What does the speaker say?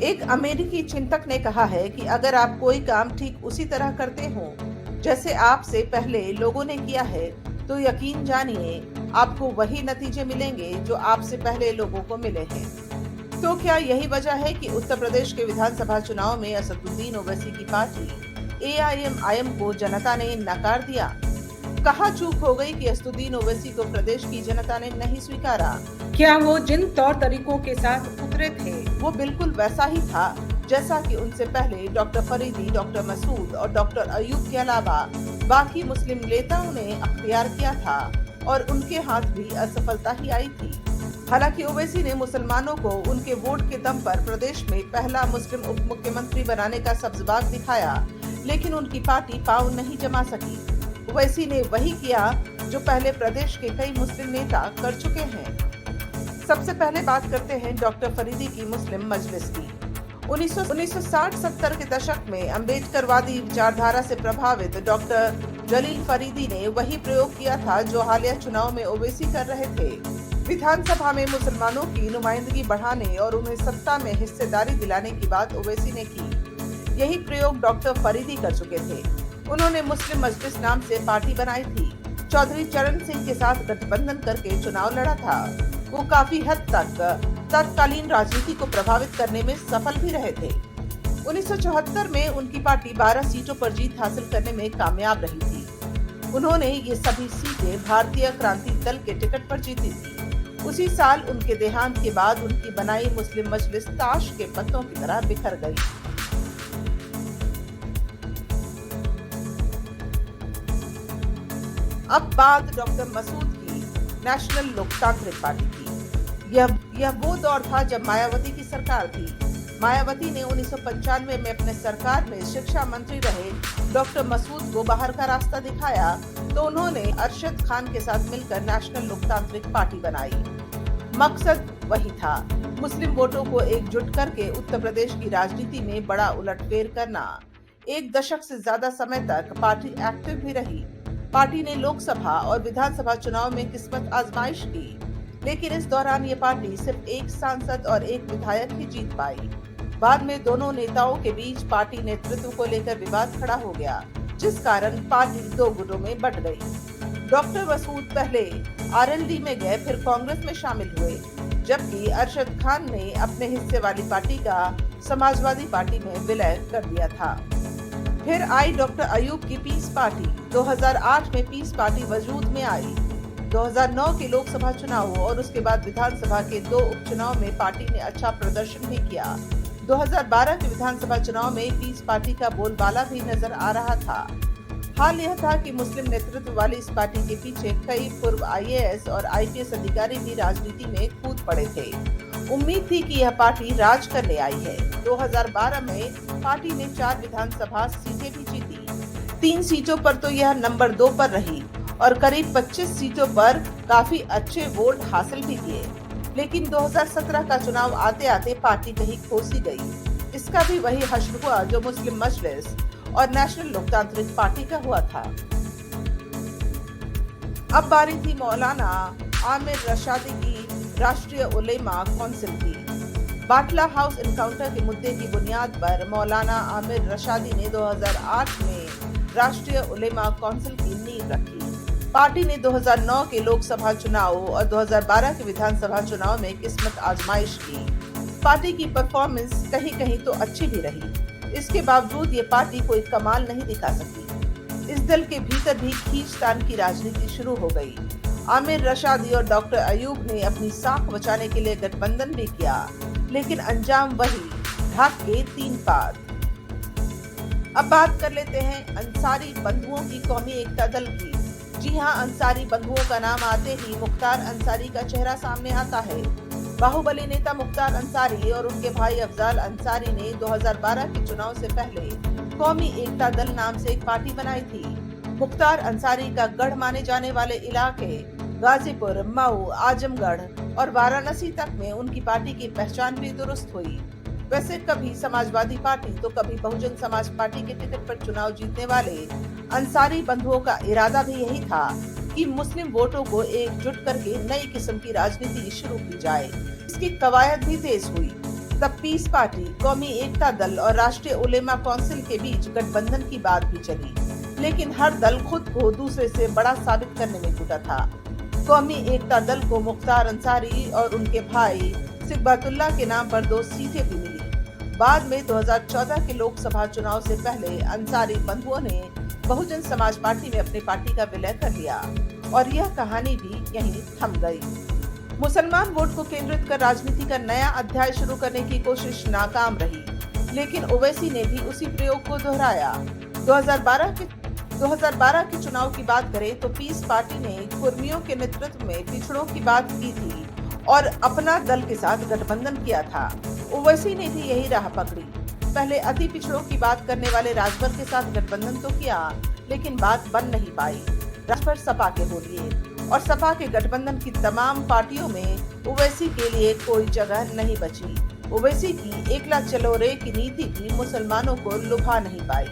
एक अमेरिकी चिंतक ने कहा है कि अगर आप कोई काम ठीक उसी तरह करते हो जैसे आपसे पहले लोगों ने किया है, तो यकीन जानिए आपको वही नतीजे मिलेंगे जो आपसे पहले लोगों को मिले हैं। तो क्या यही वजह है कि उत्तर प्रदेश के विधानसभा चुनाव में असदुद्दीन ओवैसी की पार्टी एआईएमआईएम को जनता ने नकार दिया? कहाँ चूक हो गई कि असदुद्दीन ओवैसी को प्रदेश की जनता ने नहीं स्वीकारा? क्या वो जिन तौर तरीकों के साथ उतरे थे वो बिल्कुल वैसा ही था जैसा कि उनसे पहले डॉक्टर फरीदी, डॉक्टर मसूद और डॉक्टर अयूब के अलावा बाकी मुस्लिम नेताओं ने अख्तियार किया था और उनके हाथ भी असफलता ही आई थी। हालांकि ओवैसी ने मुसलमानों को उनके वोट के दम पर प्रदेश में पहला मुस्लिम उप मुख्यमंत्री बनाने का सब्ज़बाग दिखाया, लेकिन उनकी पार्टी पांव नहीं जमा सकी। ओवैसी ने वही किया जो पहले प्रदेश के कई मुस्लिम नेता कर चुके हैं। सबसे पहले बात करते हैं डॉक्टर फरीदी की मुस्लिम मजलिस की। 1960-70 के दशक में अम्बेडकरवादी विचारधारा से प्रभावित डॉक्टर जलील फरीदी ने वही प्रयोग किया था जो हालिया चुनाव में ओवैसी कर रहे थे। विधानसभा में मुसलमानों की नुमाइंदगी बढ़ाने और उन्हें सत्ता में हिस्सेदारी दिलाने की बात ओवैसी ने की। यही प्रयोग डॉक्टर फरीदी कर चुके थे। उन्होंने मुस्लिम मजलिस नाम से पार्टी बनाई थी। चौधरी चरण सिंह के साथ गठबंधन करके चुनाव लड़ा था। वो काफी हद तक तत्कालीन राजनीति को प्रभावित करने में सफल भी रहे थे। 1974 में उनकी पार्टी 12 सीटों पर जीत हासिल करने में कामयाब रही थी। उन्होंने ये सभी सीटें भारतीय क्रांति दल के टिकट पर जीती थी। उसी साल उनके देहांत के बाद उनकी बनाई मुस्लिम मजलिस ताश के पत्तों की तरह बिखर गई। अब बात डॉक्टर मसूद की नेशनल लोकतांत्रिक पार्टी की। यह वो दौर था जब मायावती की सरकार थी। मायावती ने 1995 में अपने सरकार में शिक्षा मंत्री रहे डॉक्टर मसूद को बाहर का रास्ता दिखाया, तो उन्होंने अरशद खान के साथ मिलकर नेशनल लोकतांत्रिक पार्टी बनाई। मकसद वही था, मुस्लिम वोटों को एकजुट करके उत्तर प्रदेश की राजनीति में बड़ा उलटफेर करना। एक दशक से ज्यादा समय तक पार्टी एक्टिव भी रही। पार्टी ने लोकसभा और विधानसभा चुनाव में किस्मत आजमाइश की, लेकिन इस दौरान ये पार्टी सिर्फ एक सांसद और एक विधायक ही जीत पाई। बाद में दोनों नेताओं के बीच पार्टी नेतृत्व को लेकर विवाद खड़ा हो गया, जिस कारण पार्टी दो गुटों में बंट गई। डॉक्टर मसूद पहले आरएलडी में गए, फिर कांग्रेस में शामिल हुए, जबकि अरशद खान ने अपने हिस्से वाली पार्टी का समाजवादी पार्टी में विलय कर दिया था। फिर आई डॉक्टर अयूब की पीस पार्टी। 2008 में पीस पार्टी वजूद में आई। 2009 के लोकसभा चुनाव और उसके बाद विधानसभा के 2 उपचुनाव में पार्टी ने अच्छा प्रदर्शन भी किया। 2012 के विधानसभा चुनाव में पीस पार्टी का बोलबाला भी नजर आ रहा था। हाल यह था कि मुस्लिम नेतृत्व वाली इस पार्टी के पीछे कई पूर्व आईएएस और आईपीएस अधिकारी भी राजनीति में कूद पड़े थे। उम्मीद थी कि यह पार्टी राज करने आई है। 2012 में पार्टी ने 4 विधानसभा सीटें भी जीती। 3 सीटों पर तो यह नंबर 2 पर रही और करीब 25 सीटों पर काफी अच्छे वोट हासिल भी किए। लेकिन 2017 का चुनाव आते आते पार्टी कहीं खोसी गई। इसका भी वही हश्र हुआ जो मुस्लिम मजलिस और नेशनल लोकतांत्रिक पार्टी का हुआ था। अब बारी थी मौलाना आमिर रशादी की राष्ट्रीय उलेमा काउंसिल की। बाटला हाउस एनकाउंटर के मुद्दे की बुनियाद पर मौलाना आमिर रशादी ने 2008 में राष्ट्रीय उलेमा काउंसिल की नींव रखी। पार्टी ने 2009 के लोकसभा चुनाव और 2012 के विधानसभा चुनाव में किस्मत आजमाइश की। पार्टी की परफॉर्मेंस कहीं कहीं तो अच्छी भी रही। इसके बावजूद ये पार्टी कोई कमाल नहीं दिखा सकी। इस दल के भीतर भी खींचतान की राजनीति शुरू हो गई। आमिर रशादी और डॉक्टर अयूब ने अपनी साख बचाने के लिए गठबंधन भी किया, लेकिन अंजाम वही, ढाक के 3 पात। अब बात कर लेते हैं अंसारी बंधुओं की कौमी एकता दल की। जी हाँ, अंसारी बंधुओं का नाम आते ही मुख्तार अंसारी का चेहरा सामने आता है। बाहुबली नेता मुख्तार अंसारी और उनके भाई अफजाल अंसारी ने 2012 के चुनाव से पहले कौमी एकता दल नाम से एक पार्टी बनाई थी। मुख्तार अंसारी का गढ़ माने जाने वाले इलाके गाजीपुर, मऊ, आजमगढ़ और वाराणसी तक में उनकी पार्टी की पहचान भी दुरुस्त हुई। वैसे कभी समाजवादी पार्टी तो कभी बहुजन समाज पार्टी के टिकट पर चुनाव जीतने वाले अंसारी बंधुओं का इरादा भी यही था कि मुस्लिम वोटों को एकजुट करके नई किस्म की राजनीति शुरू की जाए। इसकी कवायद भी तेज हुई। तब पीस पार्टी, कौमी एकता दल और राष्ट्रीय उलेमा काउंसिल के बीच गठबंधन की बात भी चली, लेकिन हर दल खुद को दूसरे से बड़ा साबित करने में जुटा था। कौमी एकता दल को मुख्तार अंसारी और उनके भाई सिकबतुल्ला के नाम पर 2 सीटें भी मिली। बाद में 2014 के लोकसभा चुनाव से पहले अंसारी बंधुओं ने बहुजन समाज पार्टी में अपनी पार्टी का विलय कर लिया और यह कहानी भी यहीं थम गई। मुसलमान वोट को केंद्रित कर राजनीति का नया अध्याय शुरू करने की कोशिश नाकाम रही, लेकिन ओवैसी ने भी उसी प्रयोग को दोहराया। 2012 के चुनाव की बात करें तो पीस पार्टी ने कुर्मियों के नेतृत्व में पिछड़ों की बात की थी और अपना दल के साथ गठबंधन किया था। ओवैसी ने भी यही राह पकड़ी। पहले अति पिछड़ों की बात करने वाले राजभर के साथ गठबंधन तो किया, लेकिन बात बन नहीं पाई। राजभर सपा के बोलिए और सपा के गठबंधन की तमाम पार्टियों में ओवैसी के लिए कोई जगह नहीं बची। ओवैसी की एकला चलो रे की नीति भी मुसलमानों को लुभा नहीं पाई।